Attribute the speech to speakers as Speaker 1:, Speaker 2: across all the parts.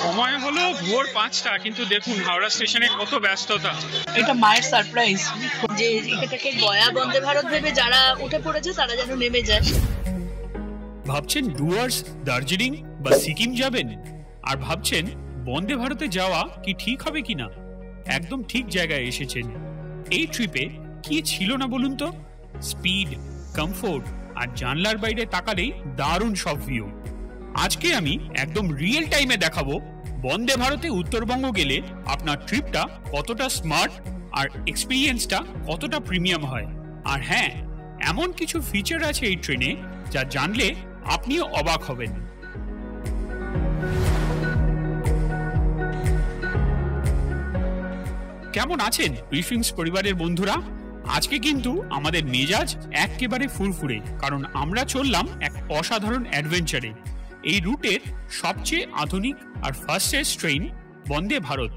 Speaker 1: সময় হলো ভোর 5টা, কিন্তু দেখুন হাওড়া স্টেশনে কত ব্যস্ততা।
Speaker 2: এটা মায়ের সারপ্রাইজ যে এটাকে গয়া বন্দে ভারত ভেবে যারা উঠে পড়েছে তারা যেন নেমে যায়।
Speaker 3: ভাবছেন ডুয়ার্স, দার্জিলিং বা সিকিম যাবেন, আর ভাবছেন বন্দে ভারতে যাওয়া কি ঠিক হবে কিনা? একদম ঠিক জায়গায় এসেছেন। এই ট্রিপে কি ছিল না বলুন তো? স্পিড, কমফোর্ট আর জানলার বাইরে তাকালেই দারুণ সব ভিউ। আজকে আমি একদম রিয়েল টাইমে দেখাবো বন্দে ভারতে উত্তরবঙ্গ গেলে আপনার ট্রিপটা কতটা স্মার্ট আর এক্সপিরিয়েন্সটা কতটা প্রিমিয়াম হয়। আর হ্যাঁ, এমন কিছু ফিচার আছে এই ট্রেনে যা জানলে আপনিও অবাক হবেন। কেমন আছেন ব্রিফিংস পরিবারের বন্ধুরা? আজকে কিন্তু আমাদের মেজাজ একেবারে ফুরফুরে, কারণ আমরা চললাম এক অসাধারণ অ্যাডভেঞ্চারে। এই রুটের সবচেয়ে আধুনিক আর ফাস্টেস্ট ট্রেন বন্দে ভারত।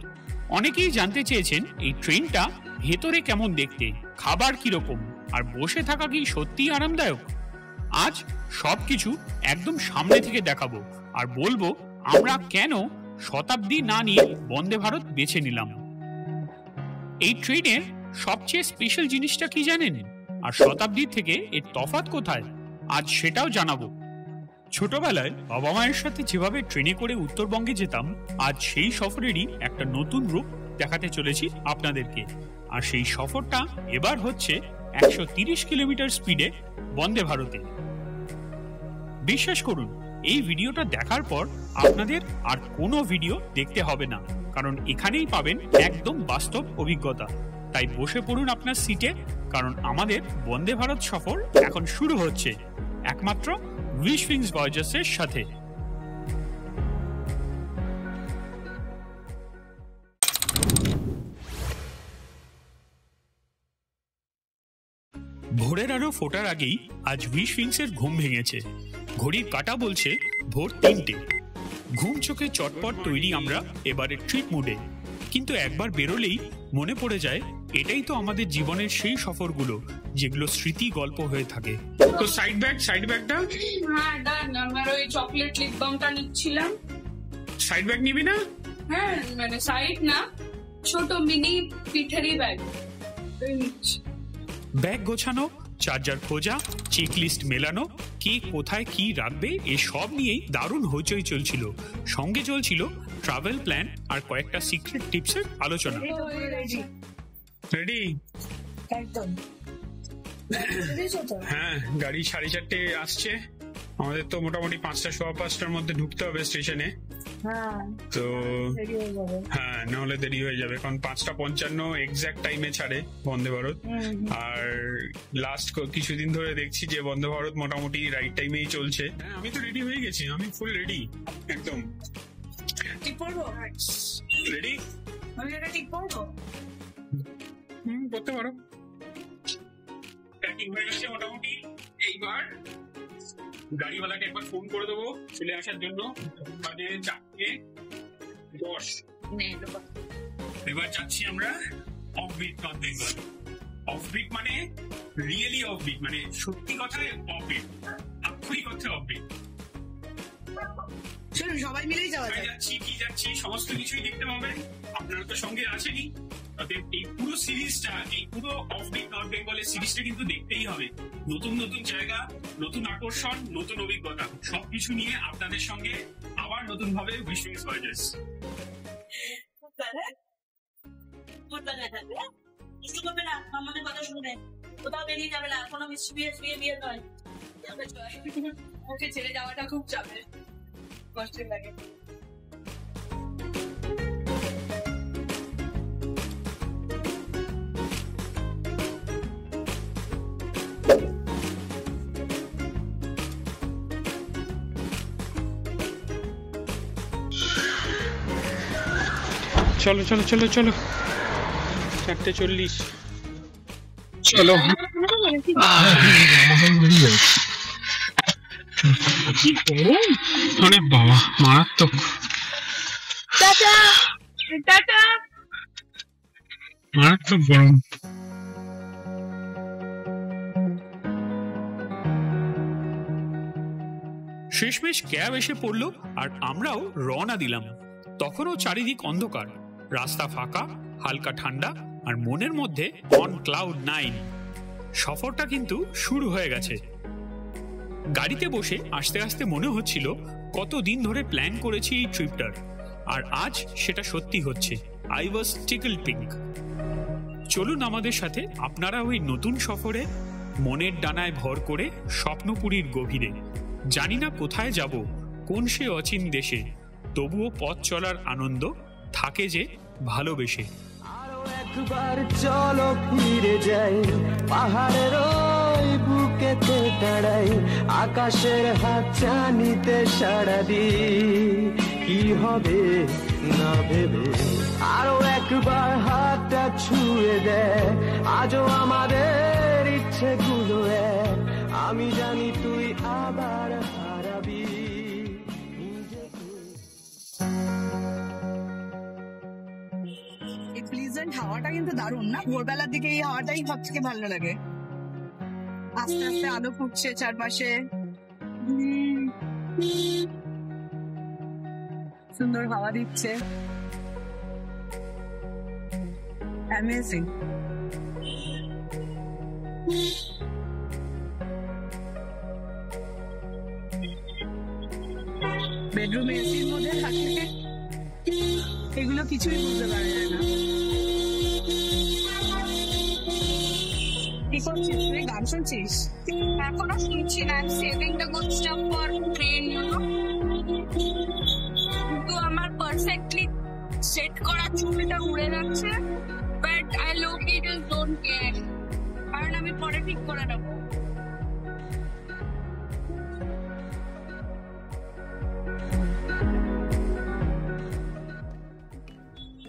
Speaker 3: অনেকেই জানতে চেয়েছেন এই ট্রেনটা ভেতরে কেমন দেখতে, খাবার কিরকম, আর বসে থাকা কি সত্যিই আরামদায়ক। আজ সবকিছু একদম সামনে থেকে দেখাবো আর বলবো আমরা কেন শতাব্দী না নিয়ে বন্দে ভারত বেছে নিলাম। এই ট্রেনের সবচেয়ে স্পেশাল জিনিসটা কি জানেন? আর শতাব্দী থেকে এর তফাৎ কোথায়, আজ সেটাও জানাবো। ছোটবেলায় বাবা মায়ের সাথে যেভাবে ট্রেনে করে উত্তরবঙ্গে যেতাম, আজ সেই সফরেরই একটা নতুন রূপ দেখাতে চলেছি আপনাদেরকে। আর সেই সফরটা এবার হচ্ছে 130 কিলোমিটার স্পিডে বন্দে ভারতে। বিশ্বাস করুন, এই ভিডিওটা দেখার পর আপনাদের আর কোনো ভিডিও দেখতে হবে না, কারণ এখানেই পাবেন একদম বাস্তব অভিজ্ঞতা। তাই বসে পড়ুন আপনার সিটে, কারণ আমাদের বন্দে ভারত সফর এখন শুরু হচ্ছে একমাত্র উইশফিংস ভয়েজার্সের সাথে। ভোরের আলো ফোটার আগেই আজ উইশফিংসের ঘুম ভেঙেছে। ঘড়ির কাঁটা বলছে ভোর 3টে। ঘুম চোখে চটপট তৈরি আমরা এবারে ট্রিপ মুডে। কিন্তু একবার বেরোলেই মনে পড়ে যায় এটাই তো আমাদের জীবনের সেই সফরগুলো যেগুলো স্মৃতি গল্প হয়ে থাকে।
Speaker 1: তো সাইড ব্যাগটা
Speaker 4: হ্যাঁ ডান, আমার ওই চকলেট লিপ বামটা নিচ্ছিলাম।
Speaker 1: সাইড ব্যাগ নিবি না?
Speaker 4: হ্যাঁ মানে সাইড না, ছোট মিনি পিঠেরই ব্যাগ নিচ্ছি।
Speaker 3: ব্যাগ গোছানো, চার্জার খোঁজা, চেকলিস্ট মেলানো, কে কোথায় কি রাখবে এসব নিয়েই দারুণ হইচই চলছিল। সঙ্গে চলছিল ট্রাভেল প্ল্যান আর কয়েকটা সিক্রেট টিপসের আলোচনা।
Speaker 1: রেডি?
Speaker 2: একদম।
Speaker 1: হ্যাঁ, গাড়ি 4:30 আসছে। আমাদের তো মোটামুটি 5টা, 5:15 মধ্যে ঢুকতে হবে স্টেশনে। তো হ্যাঁ, নাহলে দেরি হয়ে যাবে, কারণ 5:55 এক্সাক্ট টাইমে ছাড়ে বন্দে ভারত। আর লাস্ট কিছুদিন ধরে দেখছি যে বন্দে ভারত মোটামুটি রাইট টাইমেই চলছে। হ্যাঁ, আমি তো রেডি হয়ে গেছি, আমি ফুল রেডি একদম।
Speaker 2: ঠিক পড়বো?
Speaker 1: রেডি?
Speaker 2: আমি এটা ঠিক পড়বো?
Speaker 1: করতে পারো। প্যাকিং হয়ে গেছে মোটামুটি। এইবার গাড়িওয়ালাকে একবার ফোন করে দেবো চলে আসার জন্য। মানে 4:10। এবার যাচ্ছি আমরা অফবিট নর্থ বেঙ্গল। অফবিট মানে রিয়েলি অফবিট, মানে সত্যি কথায় অফবিট, আক্ষরিক অর্থে অফবিট।
Speaker 2: সবাই মিলেই যাওয়া যায়।
Speaker 1: কি যাচ্ছি সমস্ত কিছুই দেখতে পাবেন। আপনারা তো সঙ্গে আছেনই। এই পুরো সিরিজটা, এই পুরো অফবিট নর্থ বেঙ্গলের সিরিজটা কিন্তু দেখতেই হবে। নতুন নতুন জায়গা, নতুন আকর্ষণ, নতুন অভিজ্ঞতা, সবকিছু নিয়ে আপনাদের সঙ্গে আবার নতুন ভাবে উইশফিংস ভয়েজার্স।
Speaker 2: কিছু করবে না, আমাদের কথা শুনে কোথাও বেরিয়ে যাবে না, কোনো বিয়ে নয়।
Speaker 4: ওকে ছেড়ে যাওয়াটা খুব চাপের, কষ্টের লাগে।
Speaker 1: চলো চলো চলো চলো, 4:40। চলো। আরে বাবা, মারাত্মক।
Speaker 4: Tata tata.
Speaker 1: মারাত্মক গরম।
Speaker 3: শেষমেশ ক্যাব এসে পড়লো আর আমরাও রওনা দিলাম। তখনও চারিদিক অন্ধকার, রাস্তা ফাঁকা, হালকা ঠান্ডা, আর মনের মধ্যে অন ক্লাউড 9। সফরটা কিন্তু শুরু হয়ে গেছে। গাড়িতে বসে আস্তে আস্তে মনে হচ্ছিল কতদিন ধরে প্ল্যান করেছি এই ট্রিপটার, আর আজ সেটা সত্যি হচ্ছে। I was tickle pink. চলুন আমাদের সাথে আপনারা ওই নতুন সফরে মনের ডানায় ভর করে স্বপ্নপুরীর গভীরে। জানি না কোথায় যাব, কোন সে অচিন দেশে, তবুও পথ চলার আনন্দ থাকে যে ভালোবেসে।
Speaker 5: আরো একবার চলো ফিরে যাই, পাহাড়ের ওই বুকেতে দাঁড়াই, আকাশের হাত চানিতে সাড়া দিই, কি হবে না ভেবে। আরো একবার হাতটা ছুঁয়ে দেয়, আজও আমাদের ইচ্ছেগুলো এক, আমি জানি তুই আবার হারাবি নিজেকে।
Speaker 2: এই প্লিজেন্ট হাওয়াটা কিন্তু দারুণ না? ভোরবেলার দিকে এই হাওয়াটাই সব থেকে ভালো লাগে। আস্তে আস্তে আলো ফুটছে চারপাশে, সুন্দর হাওয়া দিচ্ছে, অ্যামেজিং। বেডরুমে এসির মধ্যে থাকলে এগুলো কিছুই বুঝতে পারা যায় না। কি করছিস তুই? গান শুনছিস?
Speaker 4: এখনো শুনছি না, saving the good staff for train, কিন্তু আমার পারফেক্টলি সেট করা ছবিটা উড়ে যাচ্ছে, but I look it just don't care, কারণ আমি পরে ঠিক করে নেব।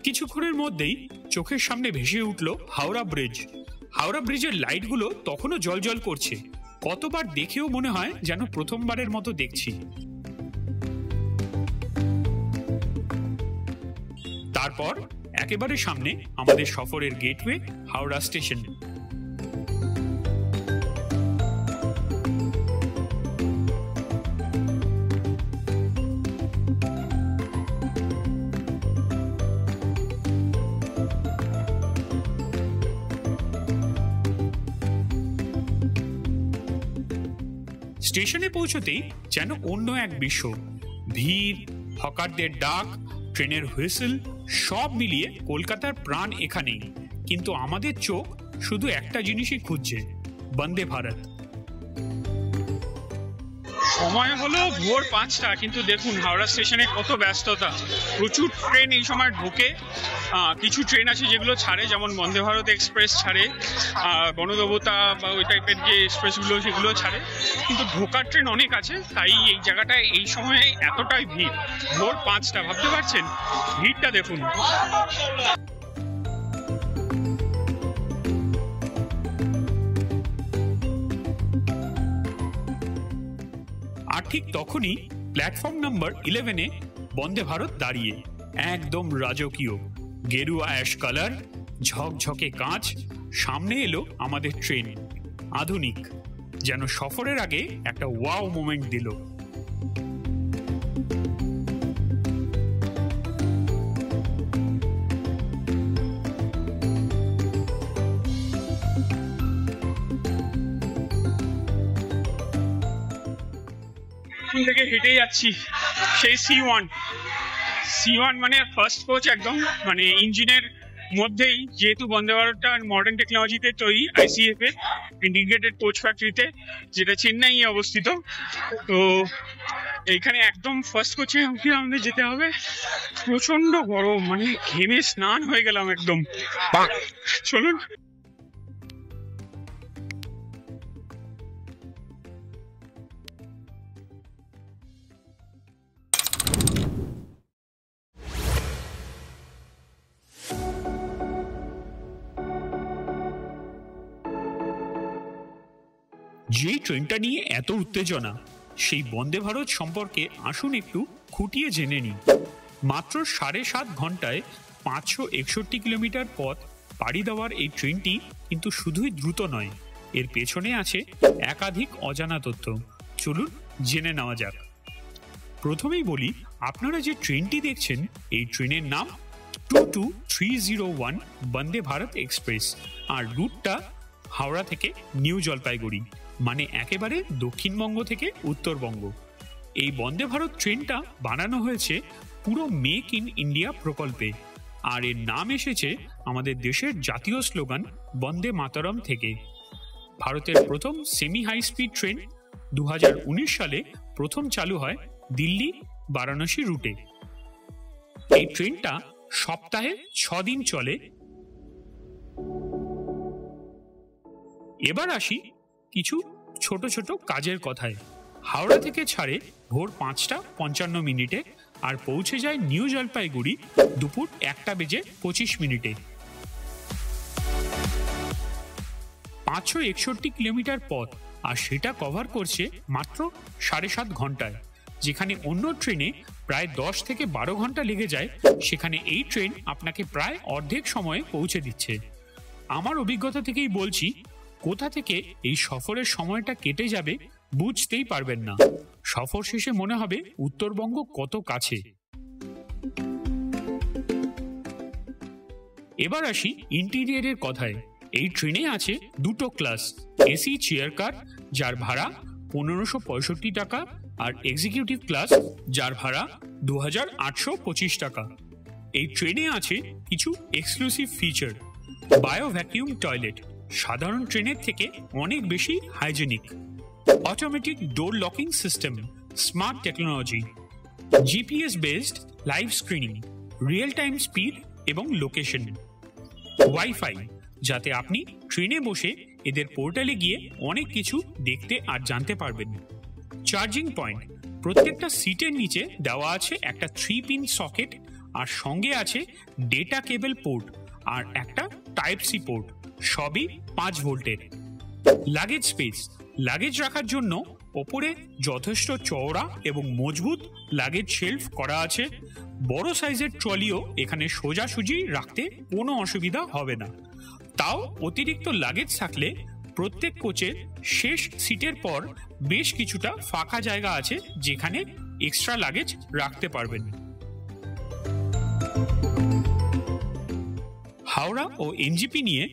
Speaker 3: কিছুক্ষণের মধ্যেই চোখের সামনে ভেসে উঠল হাওড়া ব্রিজ। হাওড়া ব্রিজের লাইটগুলো তখনও জ্বলজ্বল করছে। কতবার দেখেও মনে হয় যেন প্রথমবারের মতো দেখছি। তারপর একেবারে সামনে আমাদের সফরের গেটওয়ে হাওড়া স্টেশন। স্টেশনে পৌঁছতেই যেন অন্য এক বিশ্ব। ভিড়, হকারদের ডাক, ট্রেনের হুইসেল, সব মিলিয়ে কলকাতার প্রাণ এখানেই। কিন্তু আমাদের চোখ শুধু একটা জিনিসই খুঁজছে, বন্দে ভারত।
Speaker 1: সময় হলো ভোর 5টা, কিন্তু দেখুন হাওড়া স্টেশনে কত ব্যস্ততা। প্রচুর ট্রেন এই সময় ঢোকে। কিছু ট্রেন আছে যেগুলো ছাড়ে, যেমন বন্দে ভারত এক্সপ্রেস ছাড়ে, গণদেবতা বা ওই টাইপের যে এক্সপ্রেসগুলো সেগুলো ছাড়ে, কিন্তু ঢোকার ট্রেন অনেক আছে। তাই এই জায়গাটায় এই সময়ে এতটাই ভিড়। ভোর 5টা, ভাবতে পারছেন ভিড়টা দেখুন।
Speaker 3: আর ঠিক তখনই প্ল্যাটফর্ম নাম্বার 11-এ বন্দে ভারত দাঁড়িয়ে, একদম রাজকীয়, গেরুয়া অ্যাশ কালার, ঝকঝকে কাঁচ। সামনে এলো আমাদের ট্রেন, আধুনিক, যেন সফরের আগে একটা ওয়াও মোমেন্ট দিল।
Speaker 1: থেকে হেঁটে যাচ্ছি সেই C1 মানে ফার্স্ট কোচ, একদম মানে ইঞ্জিনের মধ্যেই, যেহেতু বন্দে ভারতটা মডার্ন টেকনোলজিতে তৈরি, ICF এর ইন্টিগ্রেটেড কোচ ফ্যাক্টরিতে, যেটা চেন্নাইয়ে অবস্থিত। তো এইখানে একদম ফার্স্ট কোচে আমাদের যেতে হবে। প্রচন্ড গরম, মানে ঘেমে স্নান হয়ে গেলাম একদম। চলুন।
Speaker 3: যে ট্রেনটা নিয়ে এত উত্তেজনা, সেই বন্দে ভারত সম্পর্কে আসুন একটু খুঁটিয়ে জেনে নিই। মাত্র 7.5 ঘন্টায় 561 কিলোমিটার পথ পাড়ি দেওয়ার এই ট্রেনটি কিন্তু শুধুই দ্রুত নয়, এর পেছনে আছে একাধিক অজানা তথ্য। চলুন জেনে নেওয়া যাক। প্রথমেই বলি, আপনারা যে ট্রেনটি দেখছেন এই ট্রেনের নাম 22301 বন্দে ভারত এক্সপ্রেস, আর রুটটা হাওড়া থেকে নিউ জলপাইগুড়ি, মানে একেবারে দক্ষিণবঙ্গ থেকে উত্তরবঙ্গ। এই বন্দে ভারত ট্রেনটা বানানো হয়েছে পুরো মেক ইন ইন্ডিয়া প্রকল্পে, আর এর নাম এসেছে আমাদের দেশের জাতীয় স্লোগান বন্দে মাতরম থেকে। ভারতের প্রথম সেমি হাই স্পিড ট্রেন 2019 সালে প্রথম চালু হয় দিল্লি বারাণসী রুটে। এই ট্রেনটা সপ্তাহে 6 দিন চলে। এবার আসি কিছু ছোট ছোট কাজের কথায়। হাওড়া থেকে ছাড়ে ভোর 5:55 আর পৌঁছে যায় নিউ জলপাইগুড়ি দুপুর 1:25। 561 কিলোমিটার পথ, আর সেটা কভার করছে মাত্র 7.5 ঘন্টায়। যেখানে অন্য ট্রেনে প্রায় 10 থেকে 12 ঘন্টা লেগে যায়, সেখানে এই ট্রেন আপনাকে প্রায় অর্ধেক সময়ে পৌঁছে দিচ্ছে। আমার অভিজ্ঞতা থেকেই বলছি, কোথা থেকে এই সফরের সময়টা কেটে যাবে বুঝতেই পারবেন না। সফর শেষে মনে হবে উত্তরবঙ্গ কত কাছে। এবার আসি ইন্টেরিয়রের কথায়। এই ট্রেনে আছে দুটো ক্লাস, এসি চেয়ার কার যার ভাড়া 1565 টাকা, আর এক্সিকিউটিভ ক্লাস যার ভাড়া 2825 টাকা। এই ট্রেনে আছে কিছু exclusive feature. Bio vacuum toilet, সাধারণ ট্রেনের থেকে অনেক বেশি হাইজেনিক। অটোমেটিক ডোর locking system, smart technology, GPS based live screening, real time speed এবং লোকেশন, ওয়াইফাই, যাতে আপনি ট্রেনে বসে এদের পোর্টালে গিয়ে অনেক কিছু দেখতে আর জানতে পারবেন। চার্জিং পয়েন্ট, প্রত্যেকটা সিটের নিচে দেওয়া আছে একটা 3-পিন সকেট, আর সঙ্গে আছে ডেটা কেবল পোর্ট আর একটা টাইপ সি পোর্ট, সবই 5 ভোল্টের। লাগেজ স্পেস, লাগেজ রাখার জন্য ওপরে যথেষ্ট চওড়া এবং মজবুত লাগেজ শেলফ করা আছে। বড় সাইজের ট্রলিও এখানে সোজাসুজি রাখতে কোনো অসুবিধা হবে না। তাও অতিরিক্ত লাগেজ থাকলে প্রত্যেক কোচের শেষ সিটের পর বেশ কিছুটা ফাঁকা জায়গা আছে, যেখানে এক্সট্রা লাগেজ রাখতে পারবেন। হাওড়া ও এনজিপি নিয়ে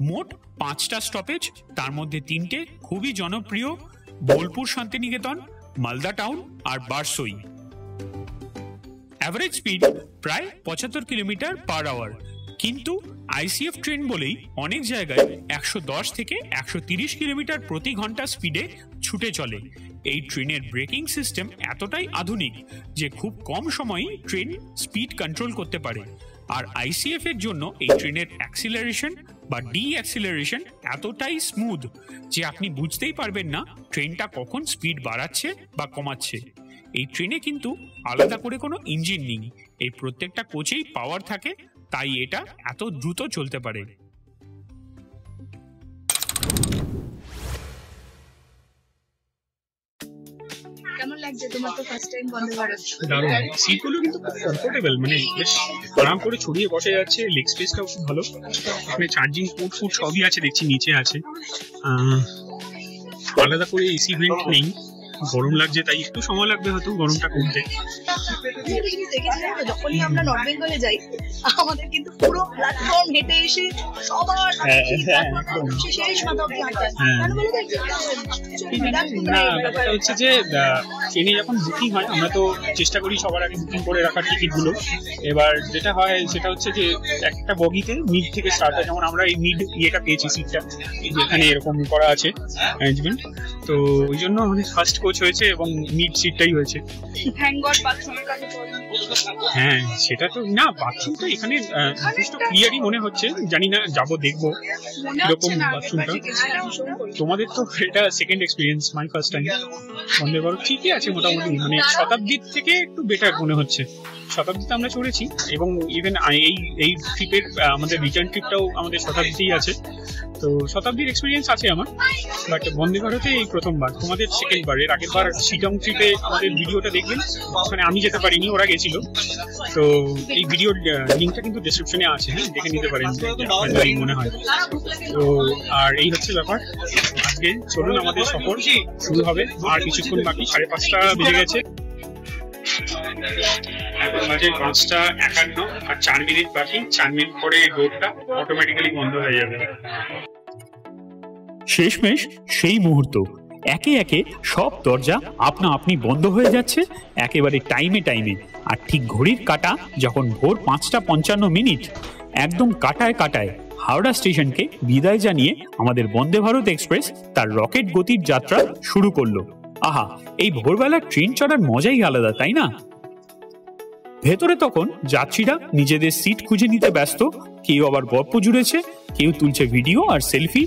Speaker 3: মোট 5টা স্টপেজ, তার মধ্যে 3টে খুবই জনপ্রিয়, বোলপুর শান্তিনিকেতন, মালদা টাউন আর বারসই। অ্যাভারেজ স্পিড প্রায় 75 কিলোমিটার পার আওয়ার, কিন্তু আইসিএফ ট্রেন বলেই অনেক জায়গায় 110 থেকে 130 কিলোমিটার প্রতি ঘন্টা স্পিডে ছুটে চলে। এই ট্রেনের ব্রেকিং সিস্টেম এতটাই আধুনিক যে খুব কম সময়েই ট্রেন স্পিড কন্ট্রোল করতে পারে। আর আইসিএফ এর জন্য এই ট্রেনের অ্যাক্সিলারেশন বা ডি অ্যাক্সিলারেশন এতটাই স্মুথ যে আপনি বুঝতেই পারবেন না ট্রেনটা কখন স্পিড বাড়াচ্ছে বা কমাচ্ছে। এই ট্রেনে কিন্তু আলাদা করে কোনো ইঞ্জিন নেই, এই প্রত্যেকটা কোচেই পাওয়ার থাকে, তাই এটা এত দ্রুত চলতে পারে।
Speaker 2: কেমন লাগছে তোমার তো ফার্স্ট টাইম বন্দে ভারত?
Speaker 1: দারুণ, সিটগুলো কিন্তু খুব কমফোর্টেবল, মানে বেশ আরাম করে ছড়িয়ে বসে যাচ্ছে। লেগ স্পেসটাও খুব ভালো, এখানে চার্জিং পোর্ট সবই আছে, দেখছি নিচে আছে। আলাদা করে এসি ভেন্ট নেই, গরম লাগছে তাই একটু সময় লাগবে হয়তো গরমটা কমতে।
Speaker 2: যখনই আমরা নর্থ বেঙ্গলে যাই আমাদের কিন্তু পুরো প্ল্যাটফর্ম হেঁটে এসে সবার শেষ মাথা অব্দি হাঁটা।
Speaker 1: না, ব্যাপারটা হচ্ছে যে ট্রেনে যখন বুকিং হয় আমরা তো চেষ্টা করি সবার আগে বুকিং করে রাখার টিকিটগুলো। এবার যেটা হয় সেটা হচ্ছে যে একটা বগিতে মিড থেকে স্টার্ট হয়, যেমন আমরা এই মিড ইয়েটা পেয়েছি সিটটা, যেখানে এরকম করা আছে অ্যারেঞ্জমেন্ট, তো ওই জন্য আমাদের ফার্স্ট কোচ হয়েছে এবং মিড সিটটাই হয়েছে। হ্যাঁ, সেটা তো না, বাথরুম তো এখানে যথেষ্ট ক্লিয়ারই মনে হচ্ছে, জানি না যাবো দেখবো কিরকম বাথরুমটা। তোমাদের তো এটা second experience, my first time Vande Bharat. ঠিকই আছে মোটামুটি, মানে শতাব্দীর থেকে একটু বেটার মনে হচ্ছে। শতাব্দীতে আমরা চড়েছি এবং ইভেন এই ট্রিপের আমাদের রিটার্ন ট্রিপটাও আমাদের শতাব্দীতেই আছে, তো শতাব্দীর এক্সপিরিয়েন্স আছে আমার। বাট বন্দে ভারতে এই প্রথমবার, তোমাদের সেকেন্ড বার। এর আগের বার শিলং ট্রিপে আমাদের ভিডিওটা দেখবেন, ওখানে আমি যেতে পারিনি, ওরা গেছিল। তো এই ভিডিওর লিঙ্কটা কিন্তু ডেসক্রিপশনে আছে, হ্যাঁ দেখে নিতে পারেন যদি মনে হয়। তো আর এই হচ্ছে ব্যাপার। আজকে চলুন আমাদের সফর শুরু হবে, আর কিছুক্ষণ বাকি, 5:30 বেজে গেছে।
Speaker 3: এখন বাজে 5:51 আর 4 মিনিট বাকি। 4 মিনিট পরে ডোরটা অটোমেটিক্যালি বন্ধ হয়ে যাবে। শেষমেশ সেই মুহূর্ত, একে একে সব দরজা আপনা আপনি বন্ধ হয়ে যাচ্ছে একেবারে টাইমে। আর ঠিক ঘড়ির কাঁটা যখন ভোর 5:55, একদম কাটায় হাওড়া স্টেশনকে বিদায় জানিয়ে আমাদের বন্দে ভারত এক্সপ্রেস তার রকেট গতির যাত্রা শুরু করলো। আহা, এই ভোরবেলা ট্রেন চড়ার মজাই আলাদা, তাই না? ভেতরে তখন যাত্রীরা নিজেদের সিট খুঁজে নিতে ব্যস্ত, কেউ আবার গল্প জুড়েছে, কেউ তুলছে ভিডিও আর সেলফি।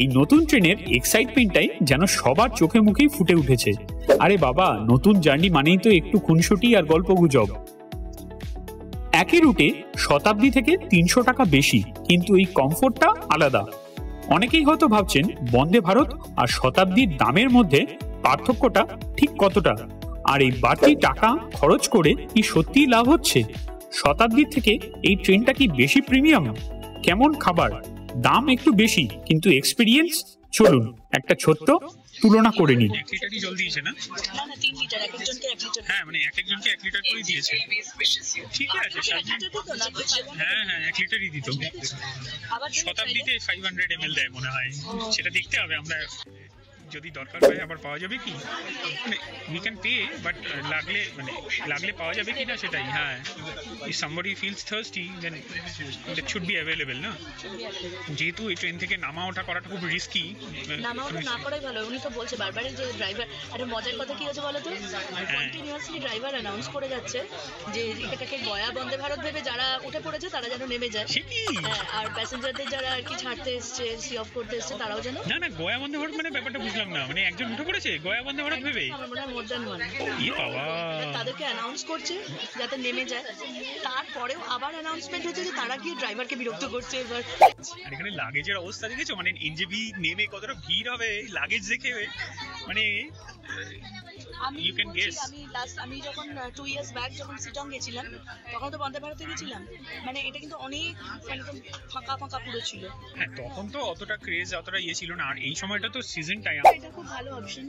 Speaker 3: এই নতুন ট্রেনের এক্সাইটমেন্টটাই যেন সবার চোখে মুখেই ফুটে উঠেছে। আরে বাবা, নতুন জার্নি মানেই তো একটু খুনসুটি আর গল্প গুজব। একই রুটে শতাব্দী থেকে 300 টাকা বেশি, কিন্তু এই কমফোর্টটা আলাদা। অনেকেই হয়তো ভাবছেন বন্দে ভারত আর শতাব্দীর দামের মধ্যে পার্থক্যটা ঠিক কতটা, আর এই বাড়তি টাকা খরচ করে কি সত্যিই লাভ হচ্ছে? শতাব্দীর থেকে এই ট্রেনটা কি বেশি প্রিমিয়াম? কেমন খাবার? দাম একটু বেশি, কিন্তু এক্সপিরিয়েন্স? চলুন একটা ছোট্ট তুলনা করে নিন। 1 লিটারই জল দিয়েছে না?
Speaker 2: না 3 লিটার, এক একজনকে 1 লিটার।
Speaker 3: হ্যাঁ, মানে এক একজনকে 1 লিটার করে দিয়েছে। ঠিক আছে, হ্যাঁ 1 লিটারই দিত। শতাব্দীতে 500 ml দেয় মনে হয়, সেটা দেখতে হবে। আমরা যদি দরকার হয় আবার পাওয়া যাবে কি, মানে উই ক্যান পে, বাট লাগলে পাওয়া যাবে কি না সেটাই। হ্যাঁ, if somebody feels thirsty then that should be available, না? যেহেতু এই ট্রেন থেকে নামা ওঠা করাটা খুব রিস্কি।
Speaker 2: নামা ওঠা না করাই ভালো। উনি তো বলছে বারবার যে ড্রাইভার, একটা মজার কথা কি হয়েছে বলো তো, কন্টিনিউয়াসলি ড্রাইভার অ্যানাউন্স করে যাচ্ছে যে এটাকে গয়া বন্দে ভারত ভেবে যারা উঠে পড়েছে তারা যেন নেমে যায়। হ্যাঁ, আর প্যাসেঞ্জারদের যারা আর কি ছাড়তে এসছে, সি অফ করতে এসছে, তারাও যেন।
Speaker 3: না গয়া বন্দে ভারত মানে ব্যাপারটা বুঝলাম না, মানে একজন উঠে পড়েছে গয়া বন্দে ভারত ভেবে? বাবা,
Speaker 2: তাদেরকে অ্যানাউন্স করছে যাতে নেমে যায়, তারপরেও আবার অ্যানাউন্সমেন্ট হচ্ছে যে তারা গিয়ে ড্রাইভারকে বিরক্ত করছে। এবার
Speaker 3: আর এখানে লাগেজের অবস্থা দেখেছো? মানে এনজেবি নেমে কতটা ভিড় হবে লাগেজ দেখে, মানে you can guess।
Speaker 2: আমি যখন 2 years ব্যাক যখন সিটং গেছিলাম, তখন তো বন্দে ভারতে গেছিলাম, মানে এটা কিন্তু অনেক একদম ফাঁকা পুরো ছিল।
Speaker 3: হ্যাঁ, তখন তো অতটা ক্রেজ, অতটা ছিল না। আর এই সময়টা তো সিজন টাইম।
Speaker 2: এটা খুব ভালো অপশন,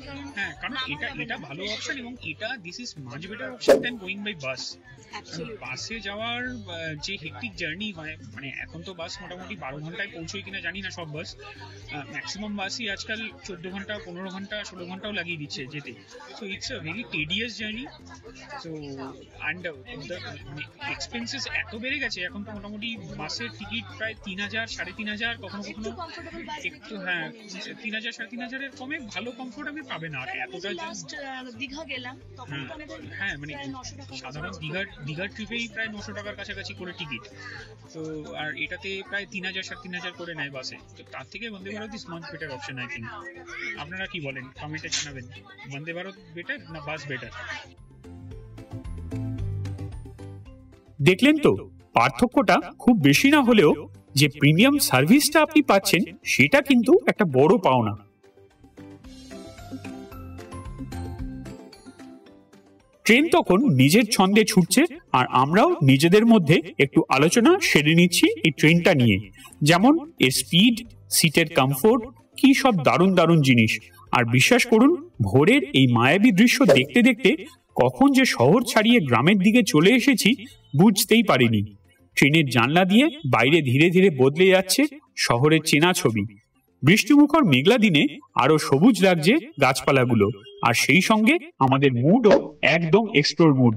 Speaker 3: কারণ এটা ভালো অপশন, এবং এটা this is much better option than going by bus. বাসে যাওয়ার যে হেক্টিক জার্নি, মানে এখন তো বাস মোটামুটি 12 ঘন্টায় পৌঁছয় কিনা জানি না সব বাস, ম্যাক্সিমাম বাসই আজকাল 14 ঘন্টা, 15 ঘন্টা, 16 ঘন্টাও লাগিয়ে দিচ্ছে যেতে। So it's a very tedious journey. So and expenses এত বেড়ে গেছে এখন তো, মোটামুটি বাসের টিকিট প্রায় 3000, 3500, কখনো একটু 3000, 3500 কমে ভালো কমফোর্ট আমি পাবে না। আর এতটা
Speaker 2: দীঘা গেলাম তখন
Speaker 3: হ্যাঁ, মানে সাধারণ দীঘার ট্রিপেই প্রায় 900 টাকার কাছাকাছি করে টিকিট। তো আর এটাতে প্রায় 3000, 3500 করে নেয় বাসে। তো তার থেকে Vande Bharat is much better option, I think. আপনারা কি বলেন? কমেন্টে জানাবেন, বন্দে ভারত বেটার না বাস বেটার? দেখলেন তো, পার্থক্যটা খুব বেশি না হলেও যে প্রিমিয়াম সার্ভিসটা আপনি পাচ্ছেন সেটা কিন্তু একটা বড় পাওনা। ট্রেন তখন নিজের ছন্দে ছুটছে, আর আমরাও নিজেদের মধ্যে একটু আলোচনা সেরে নিচ্ছি এই ট্রেনটা নিয়ে। যেমন এর স্পিড, সিটের কমফোর্ট, কি সব দারুণ জিনিস। আর বিশ্বাস করুন, ভোরের এই মায়াবী দৃশ্য দেখতে দেখতে কখন যে শহর ছাড়িয়ে গ্রামের দিকে চলে এসেছি বুঝতেই পারিনি। ট্রেনের জানলা দিয়ে বাইরে ধীরে ধীরে বদলে যাচ্ছে শহরের চেনা ছবি। বৃষ্টিমুখর মেঘলা দিনে আরো সবুজ লাগছে গাছপালাগুলো, আর সেই সঙ্গে আমাদের মুডও একদম এক্সপ্লোর মুড।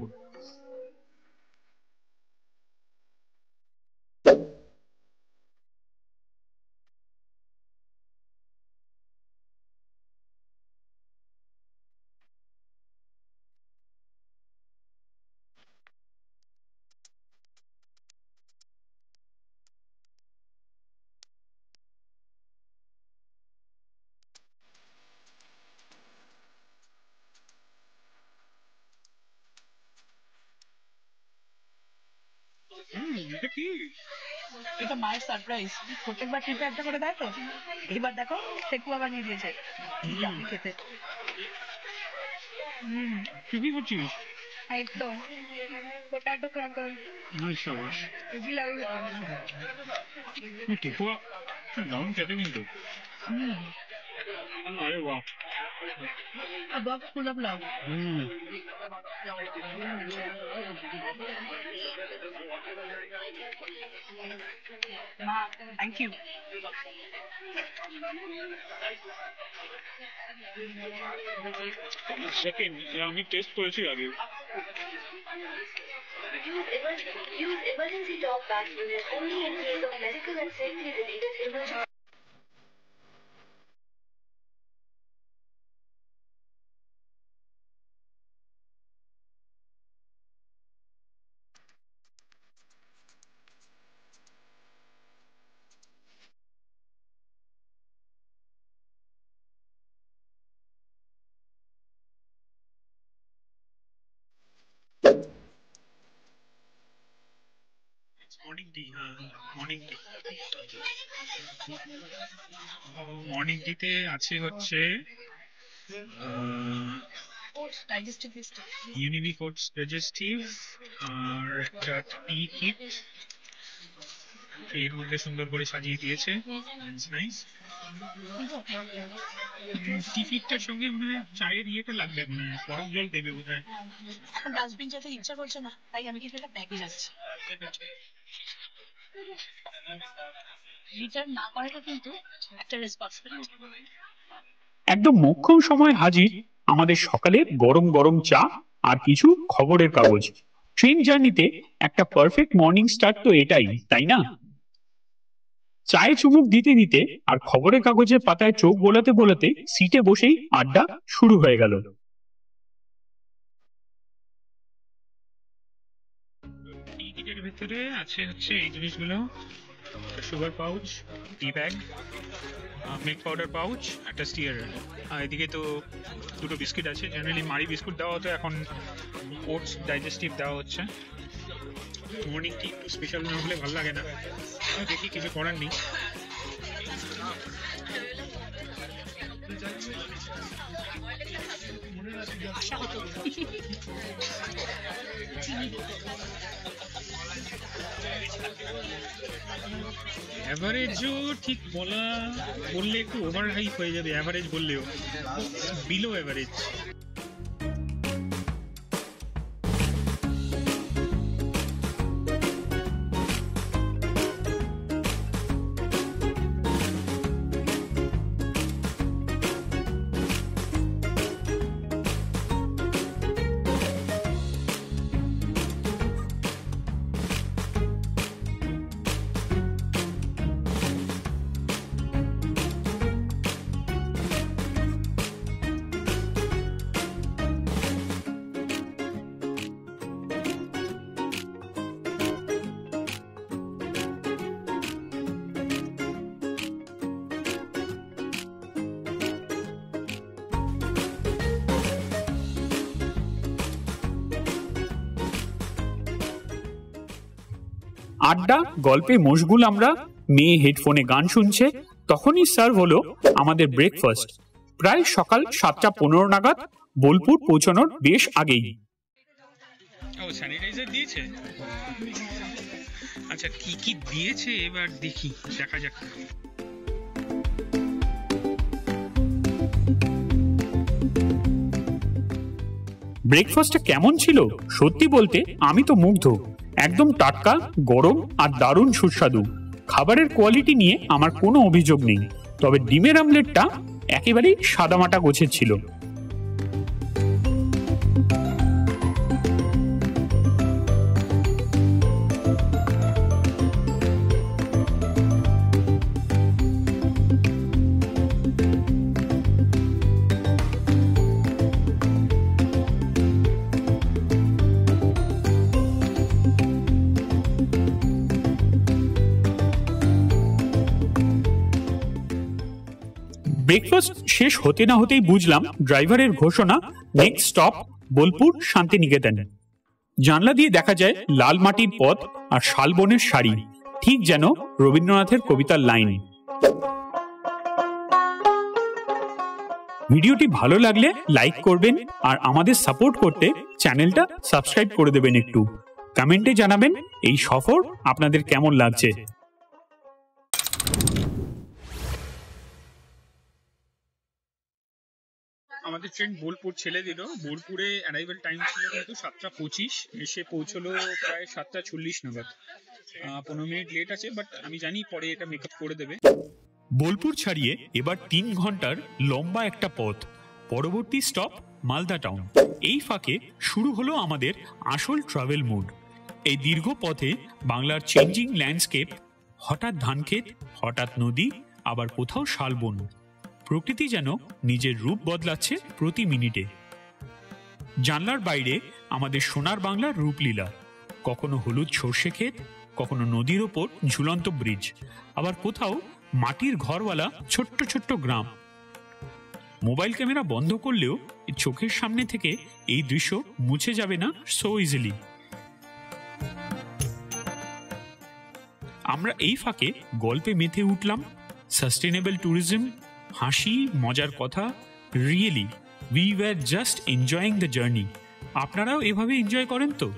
Speaker 2: এটা মায়ের সারপ্রাইজ, প্রত্যেকবার ট্রিপে একটা করে দেয় তো, এবার দেখো ঠেকুয়া বানিয়ে দিয়েছে খেতে।
Speaker 3: কি করছিস?
Speaker 2: একদম পটেটো ক্র্যাকার।
Speaker 3: ঠেকুয়া দারুণ খেতে কিন্তু। আরে বাহ,
Speaker 2: A box full of love. Thank you.
Speaker 3: Second আমি টেস্ট করেছি আগে।
Speaker 6: Use emergency talk back unit only in case of medical and safety related emergency.
Speaker 3: Morning টিতে আছে হচ্ছে
Speaker 2: Digestive system.
Speaker 3: Unibic oats digestive আর একটা টি কিট এর মধ্যে সুন্দর করে সাজিয়ে দিয়েছে। নাইস। টি কিটটার সঙ্গে মনে হয় চায়ের ইয়েটা লাগবে, মনে হয় গরম জল দেবে বোধ হয়।
Speaker 2: এখন ডাস্টবিন যেতে ইচ্ছা করছে না, তাই আমি কিছু একটা প্যাকেজ আছে। রিটার্ন না করাটা কিন্তু একটা রেসপন্সিবিলিটি।
Speaker 3: একদম মোক্ষম সময় হাজির আমাদের সকালে গরম গরম চা আর কিছু খবরের কাগজ। ট্রেন জার্নিতে একটা পারফেক্ট মর্নিং স্টার্ট তো এটাই, তাই না? চায়ে চুমুক দিতে দিতে আর খবরের কাগজের পাতায় চোখ বোলাতে বোলাতে সিটে বসেই আড্ডা শুরু হয়ে গেল। টিকিটের ভেতরে আছে হচ্ছে এই জিনিসগুলো: সুগার পাউচ, টি ব্যাগ, মিল্ক পাউডার পাউচ, একটা স্টিয়ার। আর এদিকে তো দুটো বিস্কিট আছে। জেনারেলি মারি বিস্কুট দেওয়া হতো, এখন ওটস ডাইজেস্টিভ দেওয়া হচ্ছে। মর্নিং টি একটু স্পেশাল না হলে ভালো লাগে না, দেখি কিছু করার নেই। অ্যাভারেজও ঠিক বললে একটু ওভার হাইপ হয়ে যাবে, অ্যাভারেজ বললেও বিলো অ্যাভারেজ। আড্ডা গল্পে মশগুল আমরা, মেয়ে হেডফোনে গান শুনছে। তখনই সার্ভ হলো আমাদের ব্রেকফাস্ট, প্রায় সকাল 7:15 নাগাদ, বোলপুর পৌঁছানোর বেশ আগেই। ও স্যানিটাইজার দিয়েছে। আচ্ছা কি কি দিয়েছে এবার দেখি, দেখা যাক। ব্রেকফাস্টটা কেমন ছিল সত্যি বলতে আমি তো মুগ্ধ। একদম টাটকা, গরম আর দারুণ সুস্বাদু। খাবারের কোয়ালিটি নিয়ে আমার কোনো অভিযোগ নেই, তবে ডিমের আমলেটটা একেবারেই সাদামাটা গোছের ছিল। ব্রেকফাস্ট শেষ হতে না হতেই বুঝলাম ড্রাইভারের ঘোষণা, নেক্সট স্টপ বোলপুর শান্তিনিকেতন। জানলা দিয়ে দেখা যায় লাল মাটির পথ আর শালবনের শাড়ি, ঠিক যেন রবীন্দ্রনাথের কবিতার লাইন। ভিডিওটি ভালো লাগলে লাইক করবেন আর আমাদের সাপোর্ট করতে চ্যানেলটা সাবস্ক্রাইব করে দেবেন। একটু কমেন্টে জানাবেন এই সফর আপনাদের কেমন লাগছে। আমাদের ট্রেন বোলপুর ছেড়ে দিল। বোলপুরে অ্যারাইভেল টাইম ছিল কিন্তু 7:25, এসে পৌঁছলো প্রায় 7:40 নাগাদ। 15 মিনিট লেট আছে, বাট আমি জানি পরে এটা মেকআপ করে দেবে। বোলপুর ছাড়িয়ে এবার 3 ঘন্টার লম্বা একটা পথ। পরবর্তী স্টপ মালদা টাউন। এই ফাঁকে শুরু হলো আমাদের আসল ট্রাভেল মুড। এই দীর্ঘ পথে বাংলার চেঞ্জিং ল্যান্ডস্কেপ, হঠাৎ ধানক্ষেত, হঠাৎ নদী, আবার কোথাও শালবন। প্রকৃতি যেন নিজের রূপ বদলাচ্ছে প্রতি মিনিটে। জানলার বাইরে আমাদের সোনার বাংলার রূপলীলা। কখনো হলুদ সর্ষে ক্ষেত, কখনো নদীর ওপর ঝুলন্ত ব্রিজ, আবার কোথাও মাটির ঘরওয়ালা ছোট্ট ছোট্ট গ্রাম। মোবাইল ক্যামেরা বন্ধ করলেও চোখের সামনে থেকে এই দৃশ্য মুছে যাবে না সো ইজিলি। আমরা এই ফাঁকে গল্পে মেতে উঠলাম। সাস্টেনেবল ট্যুরিজম, হাসি, মজার কথা। Really we were just enjoying the journey. আপনারাও এভাবে এনজয় করেন তো?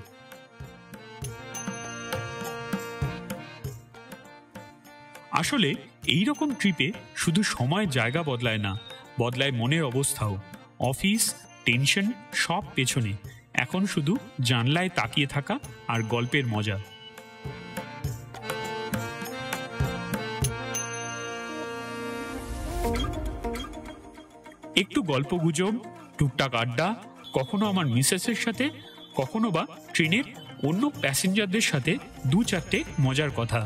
Speaker 3: আসলে এই রকম ট্রিপে শুধু সময় জায়গা বদলায় না, বদলায় মনের অবস্থাও। অফিস, টেনশন সব পেছনে, এখন শুধু জানলায় তাকিয়ে থাকা আর গল্পের মজা। একটু গল্প গুজব, টুকটাক আড্ডা, কখনো আমার মিসেসের সাথে, কখনো বা ট্রেনের অন্য প্যাসেঞ্জারদের সাথে 2-4টে মজার কথা।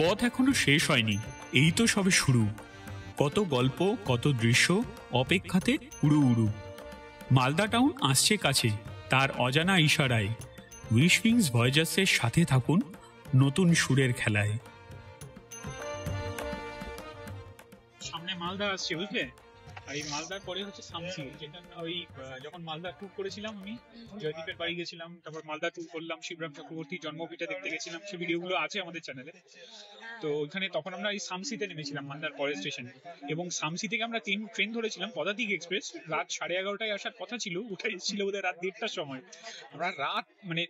Speaker 3: পথ এখনো শেষ হয়নি, এই তো সবে শুরু। কত গল্প, কত দৃশ্য অপেক্ষাতে উড়ু উড়ু। মালদা টাউন আসছে কাছে, তার অজানা ইশারায়। উইশউইংস ভয়েজার্সের সাথে থাকুন নতুন সুরের খেলায়। সামনে মালদা আসছে, বুঝলে? আর এই মালদার পরে হচ্ছে সামসি, যেটা ওই যখন মালদা ট্যুর করেছিলাম আমি, জয়দীপের বাড়ি গেছিলাম, তারপর মালদা ট্যুর করলাম, শিবরাম চক্রবর্তী জন্মভিটা দেখতে গেছিলাম, সেই ভিডিওগুলো আছে আমাদের চ্যানেলে। তো ওইখানে তখন আমরা এই সামসিতে নেমেছিলাম, মালদার পরের স্টেশনে। এবং সামসি থেকে আমরা ট্রেন ধরেছিলাম পদাতিক এক্সপ্রেস। রাত 11:30টায় আসার কথা ছিল, উঠে এসেছিল বোধহয় রাত 1:30টার সময়। আমরা রাত মানে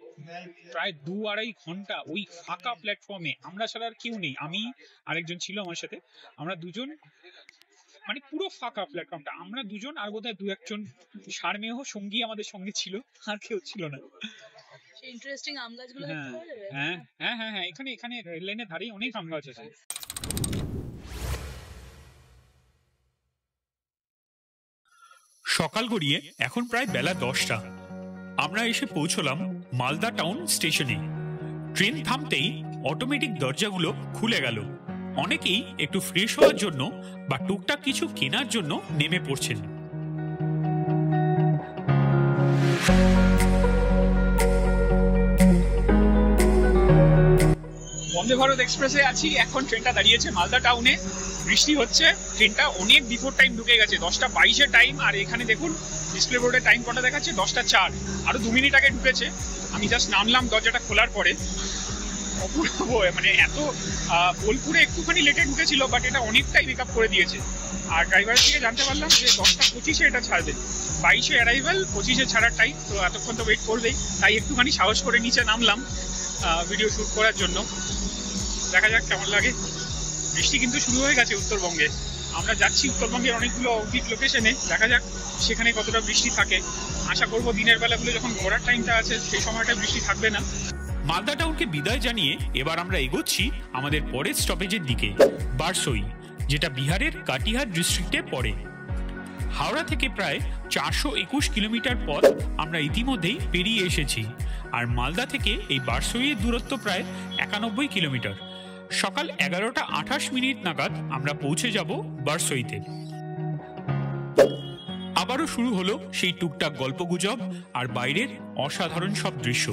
Speaker 3: প্রায় 2-2.5 ঘন্টা ওই ফাঁকা প্ল্যাটফর্মে, আমরা ছাড়া আর কেউ নেই। আমি আরেকজন ছিল আমার সাথে, আমরা দুজন, মানে পুরো ফাঁকা প্ল্যাটফর্মটা, আমরা দুজন আর বোধহয় 2-1জন সারমেয় সঙ্গী আমাদের সঙ্গে ছিল, আর কেউ ছিল না।
Speaker 2: ইন্টারেস্টিং আম গাছগুলো
Speaker 3: দেখতে পাওয়া যাবে? হ্যাঁ হ্যাঁ হ্যাঁ হ্যাঁ, এখানে রেল লাইনের ধারেই অনেক আম গাছ আছে। সকাল গড়িয়ে এখন প্রায় বেলা 10টা। আমরা এসে পৌঁছলাম মালদা টাউন স্টেশনে। ট্রেন থামতেই অটোমেটিক দরজাগুলো খুলে গেল। অনেকেই একটু ফ্রেশ হওয়ার জন্য বা টুকটাক কিছু কেনার জন্য নেমে পড়ছেন। বন্দে ভারত এক্সপ্রেসে আছি, এখন ট্রেনটা দাঁড়িয়েছে মালদা টাউনে। বৃষ্টি হচ্ছে, ট্রেনটা অনেক বিফোর টাইম ঢুকে গেছে, 10:22-এর টাইম। আর এখানে দেখুন ডিসপ্লে বোর্ডে টাইম কটা দেখাচ্ছে, 10:04। আরো 2 মিনিট আগে ঢুকেছে। আমি জাস্ট নামলাম দরজাটা খোলার পরে। অপূর্ব, মানে এত বোলপুরে একটুখানি লেটে ঢুকেছিল, বাট এটা অনেকটাই মেকআপ করে দিয়েছে। আর ড্রাইভারের থেকে জানতে পারলাম যে 10:25-এ এটা ছাড়বে। 22-এ অ্যারাইভেল, 25-এ ছাড়ার টাইম। তো এতক্ষণ তো ওয়েট করবেই, তাই একটুখানি সাহস করে নিচে নামলাম ভিডিও শ্যুট করার জন্য। দেখা যাক কেমন লাগে। বৃষ্টি কিন্তু শুরু হয়ে গেছে উত্তরবঙ্গে। আমরা যাচ্ছি উত্তরবঙ্গের অনেকগুলো অবধিক লোকেশনে, দেখা যাক সেখানে কতটা বৃষ্টি থাকে। আশা করবো দিনের বেলাগুলো যখন ঘোরার টাইমটা আছে সেই সময়টা বৃষ্টি থাকবে না। মালদা টাউনকে বিদায় জানিয়ে এবার আমরা এগোচ্ছি আমাদের পরের স্টপেজের দিকে, বারসই, যেটা বিহারের কাটিহার ডিস্ট্রিক্টে পড়ে। হাওড়া থেকে প্রায় 421 কিলোমিটার পথ আমরা ইতিমধ্যেই পেরিয়ে এসেছি। আর মালদা থেকে এই বারসইয়ের দূরত্ব প্রায় 91 কিলোমিটার। সকাল 11:28 নাগাদ আমরা পৌঁছে যাব বারসইতে। আবারও শুরু হলো সেই টুকটাক গল্পগুজব আর বাইরের অসাধারণ সব দৃশ্য।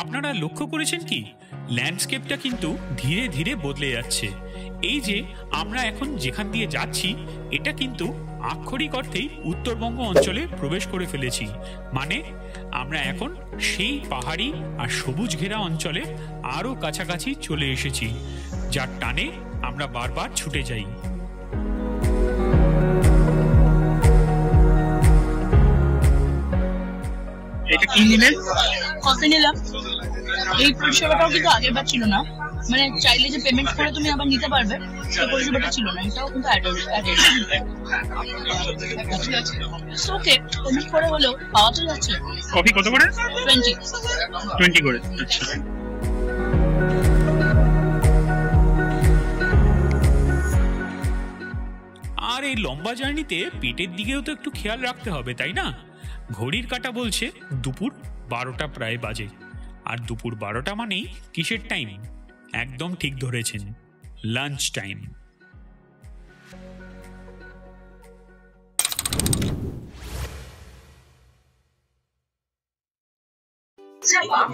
Speaker 3: আপনারা লক্ষ্য করেছেন কি, ল্যান্ডস্কেপটা কিন্তু ধীরে ধীরে বদলে যাচ্ছে। এই যে আমরা এখন যেখান দিয়ে যাচ্ছি, এটা কিন্তু আক্ষরিক অর্থেই উত্তরবঙ্গ অঞ্চলে প্রবেশ করে ফেলেছি। মানে আমরা এখন সেই পাহাড়ি আর সবুজ ঘেরা অঞ্চলে আরও কাছাকাছি চলে এসেছি। যার টানে আমরা বারবার ছুটে যাই।
Speaker 1: এটা কি নিলেন?
Speaker 2: কফি নিলাম। এই পরিষেবাটাও কিন্তু আগের বার ছিল না, মানে চাইলে যে পেমেন্ট করে তুমি আবার নিতে পারবে সেই পরিষেবাটা ছিল না, এটাও কিন্তু ওকে পেমেন্ট করে হলেও পাওয়া তো যাচ্ছে।
Speaker 1: কফি কত করে?
Speaker 2: 20
Speaker 1: করে। আচ্ছা,
Speaker 3: আর এই লম্বা জার্নিতে পেটের দিকেও তো একটু খেয়াল রাখতে হবে, তাই না? ঘড়ির কাঁটা বলছে দুপুর 12টা প্রায় বাজে। আর দুপুর 12টা মানেই কিসের টাইম? একদম ঠিক ধরেছেন, লাঞ্চ টাইম।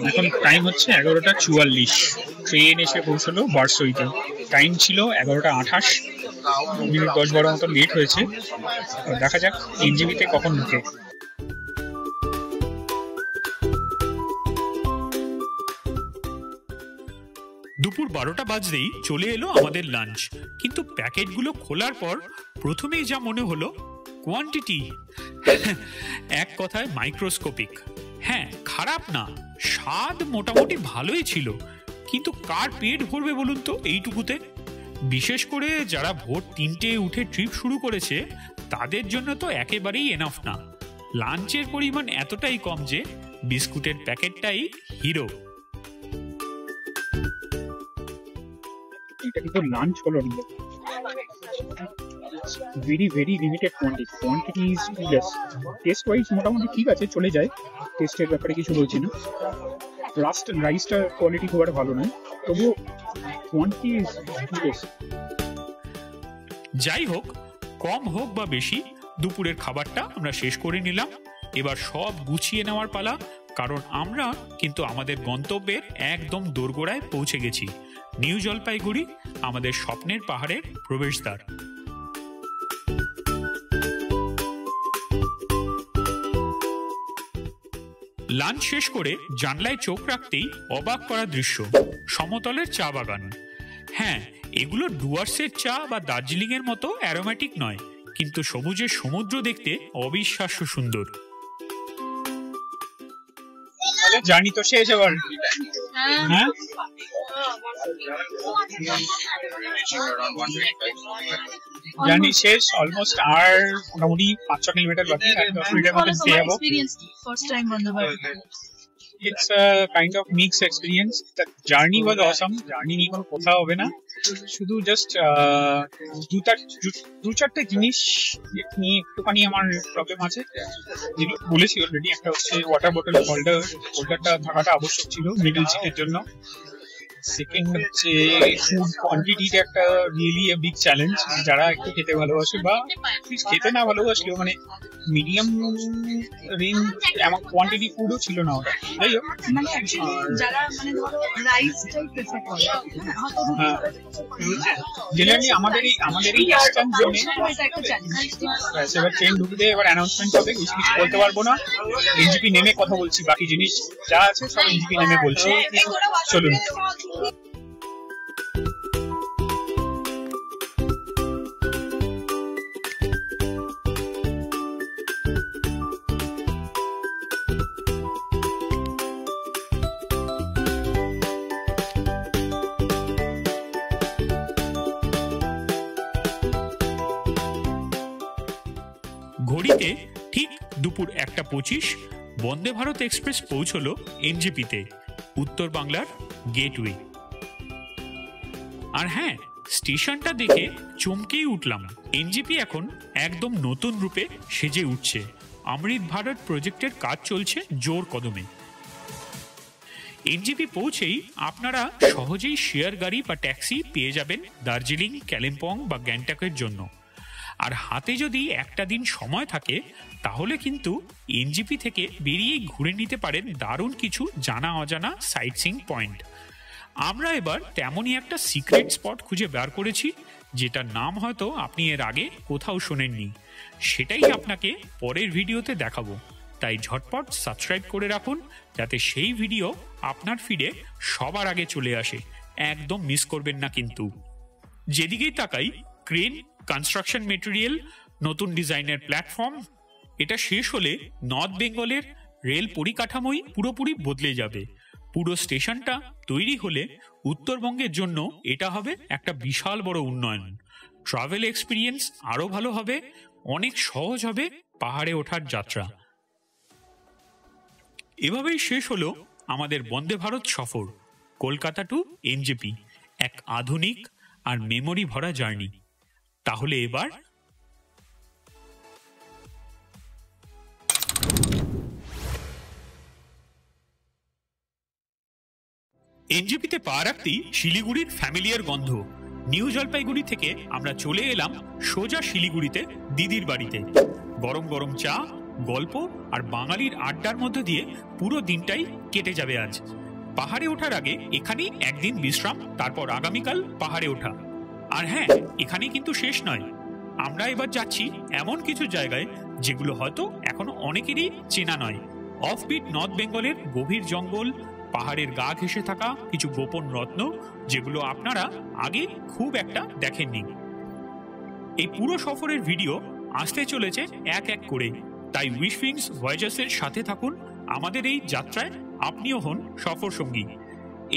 Speaker 1: এখন টাইম হচ্ছে 11:44। ট্রেন এসে পৌঁছলো বারসইতে। টাইম ছিল 11:28, মিনিট 10-12 মতো লেট হয়েছে। দেখা যাক এনজেপিতে কখন ঢুকে।
Speaker 3: দুপুর 12টা বাজতেই চলে এলো আমাদের লাঞ্চ। কিন্তু প্যাকেটগুলো খোলার পর প্রথমেই যা মনে হলো, কোয়ান্টিটি এক কথায় মাইক্রোস্কোপিক। হ্যাঁ, খারাপ না, স্বাদ মোটামুটি ভালোই ছিল, কিন্তু কার পেট ভরবে বলুন তো এইটুকুতে? বিশেষ করে যারা ভোর 3টে উঠে ট্রিপ শুরু করেছে তাদের জন্য তো একেবারেই এনাফ না। লাঞ্চের পরিমাণ এতটাই কম যে বিস্কুটের প্যাকেটটাই হিরো।
Speaker 1: এটা কিন্তু লাঞ্চ হলো না, very limited quantity is less. Taste wise মোটামুটি ঠিক আছে, চলে যায়, টেস্টের ব্যাপারে কিছু বলছি না। রাইসটা কোয়ালিটি খুব একটা ভালো নয়, তবুও কোয়ান্টিটি ইজ লেস।
Speaker 3: যাই হোক, কম হোক বা বেশি, দুপুরের খাবারটা আমরা শেষ করে নিলাম। এবার সব গুছিয়ে নেওয়ার পালা, কারণ আমরা কিন্তু আমাদের গন্তব্যের একদম দোরগোড়ায় পৌঁছে গেছি। নিউ জলপাইগুড়ি, আমাদের স্বপ্নের পাহাড়ের প্রবেশদ্বার। লাঞ্চ শেষ করে জানলায় চোখ রাখতেই অবাক করা দৃশ্য, সমতলের চা বাগান। হ্যাঁ, এগুলো ডুয়ার্সের চা বা দার্জিলিং এর মতো অ্যারোম্যাটিক নয়, কিন্তু সবুজের সমুদ্র দেখতে অবিশ্বাস্য সুন্দর।
Speaker 1: জার্নি তো শেষ এবার। হ্যাঁ, জার্নি শেষ অলমোস্ট। আর মোটামুটি 5-6 কিলোমিটার বাকি, 10 মিনিটের মধ্যে পেয়ে যাবো। It's a kind of mixed experience. The journey was awesome. Journey নিয়ে কোনো কথা হবে না, শুধু জাস্ট দু চারটে জিনিস নিয়ে একটুখানি আমার প্রবলেম আছে, যেগুলো বলেছি অলরেডি। একটা হচ্ছে ওয়াটার বোতল হোল্ডারটা থাকাটা আবশ্যক ছিল মিডল সিটের জন্য। সেকেন্ড হচ্ছে ফুড কোয়ান্টিটিটা একটা রিয়েলি এ বিগ চ্যালেঞ্জ। যারা একটু খেতে ভালোবাসে বা খেতে না ভালোবাসলেও মানে মিডিয়াম রেঞ্জ এমন কোয়ান্টিটি ফুডও ছিল না ওটা। যাই হোক, জেনারেলি আমাদের এই ইস্টার্ন জোনে এবার ট্রেন ঢুকতে এবার অ্যানাউন্সমেন্ট হবে, কিছু বলতে পারবো না। এনজিপি নেমে কথা বলছি, বাকি জিনিস যা আছে সব এনজিপি নেমে বলছি। চলুন।
Speaker 3: ঘড়িতে ঠিক দুপুর 1:25 বন্দে ভারত এক্সপ্রেস পৌঁছলো এনজেপিতে, উত্তর বাংলার গেটওয়ে। আর হ্যাঁ, স্টেশনটা দেখে চমকেই উঠলাম। এনজেপি এখন একদম নতুন রূপে সেজে উঠছে। অমৃত ভারত প্রজেক্টের কাজ চলছে জোর কদমে। এনজেপি পৌঁছেই আপনারা সহজেই শেয়ার গাড়ি বা ট্যাক্সি পেয়ে যাবেন দার্জিলিং, কালিম্পং বা গ্যাংটকের জন্য। আর হাতে যদি একটা দিন সময় থাকে তাহলে কিন্তু এনজেপি থেকে বেরিয়ে ঘুরে নিতে পারেন দারুণ কিছু জানা অজানা সাইট সিইং পয়েন্ট। আমরা এবার তেমনই একটা সিক্রেট স্পট খুঁজে বের করেছি, যেটার নাম হয়তো আপনি এর আগে কোথাও শোনেননি। সেটাই আপনাকে পরের ভিডিওতে দেখাবো, তাই ঝটপট সাবস্ক্রাইব করে রাখুন যাতে সেই ভিডিও আপনার ফিডে সবার আগে চলে আসে। একদম মিস করবেন না কিন্তু। যেদিকেই তাকাই ক্রেন, কনস্ট্রাকশন মেটেরিয়াল, নতুন ডিজাইনের প্ল্যাটফর্ম, এটা শেষ হলে নর্থ বেঙ্গলের রেল পরিকাঠামোই পুরোপুরি বদলে যাবে। পুরো স্টেশনটা তৈরি হলে উত্তরবঙ্গের জন্য এটা হবে একটা বিশাল বড় উন্নয়ন। ট্রাভেল এক্সপিরিয়েন্স আরো ভালো হবে, অনেক সহজ হবে পাহাড়ে ওঠার যাত্রা। এভাবেই শেষ হলো আমাদের বন্দে ভারত সফর, কলকাতা টু এনজেপি, এক আধুনিক আর মেমোরি ভরা জার্নি। তাহলে এবার এনজেপিতে পা রাখতেই শিলিগুড়ির ফ্যামিলিয়ার গন্ধ। নিউ জলপাইগুড়ি থেকে আমরা চলে এলাম সোজা শিলিগুড়িতে দিদির বাড়িতে। গরম গরম চা, গল্প আর বাঙালির আড্ডার মধ্যে দিয়ে পুরো দিনটাই কেটে যাবে আজ। পাহাড়ে ওঠার আগে এখানেই একদিন বিশ্রাম, তারপর আগামীকাল পাহাড়ে ওঠা। আর হ্যাঁ, এখানেই কিন্তু শেষ নয়, আমরা এবার যাচ্ছি এমন কিছু জায়গায় যেগুলো হয়তো এখনো অনেকেরই চেনা নয়। অফবিট নর্থ বেঙ্গলের গভীর জঙ্গল, পাহাড়ের গা ঘেঁষে থাকা কিছু গোপন রত্ন, যেগুলো আপনারা আগে খুব একটা দেখেননি। এই পুরো সফরের ভিডিও আসতে চলেছে এক এক করে, তাই উইশউইংস ভয়েজার্সের সাথে থাকুন। আমাদের এই যাত্রায় আপনিও হন সফর সঙ্গী।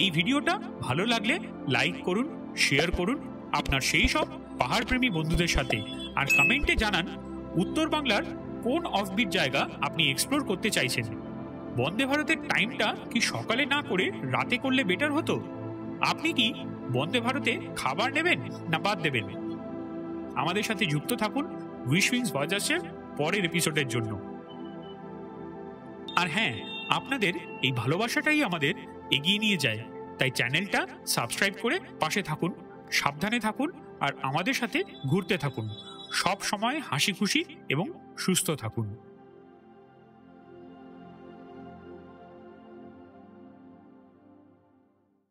Speaker 3: এই ভিডিওটা ভালো লাগলে লাইক করুন, শেয়ার করুন আপনার সেই সব পাহাড়প্রেমী বন্ধুদের সাথে, আর কমেন্টে জানান উত্তর বাংলার কোন অফবিট জায়গা আপনি এক্সপ্লোর করতে চাইছেন। বন্দে ভারতের টাইমটা কি সকালে না করে রাতে করলে বেটার হতো? আপনি কি বন্দে ভারতে খাবার নেবেন না বাদ দেবেন? আমাদের সাথে যুক্ত থাকুন উইশউইংস ভয়েজার্সের পরের এপিসোডের জন্য। আর হ্যাঁ, আপনাদের এই ভালোবাসাটাই আমাদের এগিয়ে নিয়ে যায়, তাই চ্যানেলটা সাবস্ক্রাইব করে পাশে থাকুন, সাবধানে থাকুন আর আমাদের সাথে ঘুরতে থাকুন। সব সময় হাসি খুশি এবং সুস্থ থাকুন।